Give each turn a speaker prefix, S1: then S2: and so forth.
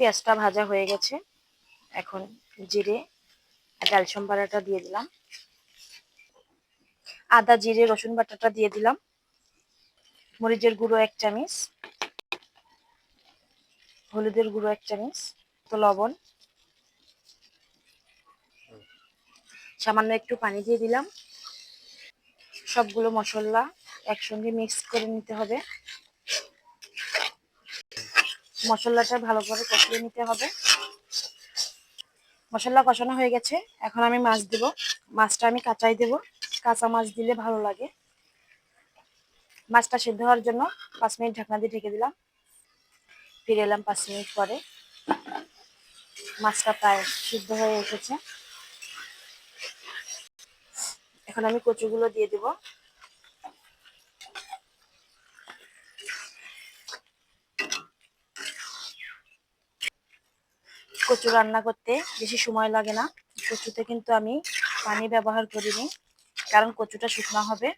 S1: পেঁয়াজটা ভাজা হয়ে গেছে, এখন জিরে আর ডালসম বাটাটা দিয়ে দিলাম, আদা জিরে রসুন বাটাটা দিয়ে দিলাম, মরিচের গুঁড়ো 1 চামচ, হলুদের গুঁড়ো 1 চামচ, তো লবণ, সামান্য একটু পানি দিয়ে দিলাম। সবগুলো মশলা একসঙ্গে মিক্স করে নিতে হবে, মশলাটা ভালো করে কষিয়ে নিতে হবে। মশলা কষানো হয়ে গেছে, এখন আমি মাছ দেব। মাছটা আমি কাঁচাই দেব, কাঁচা মাছ দিলে ভালো লাগে। মাছটা সিদ্ধ হওয়ার জন্য 5 মিনিট ঢাকনা দিয়ে ঢেকে দিলাম। ফিরে এলাম 5 মিনিট পরে, মাছটা প্রায় সিদ্ধ হয়ে এসেছে। এখন আমি কচুগুলো দিয়ে দেব। কচু রান্না করতে বেশি সময় লাগে না, কচুতে কিন্তু আমি পানি ব্যবহার করিনি, কারণ কচুটা শুকনো হবে।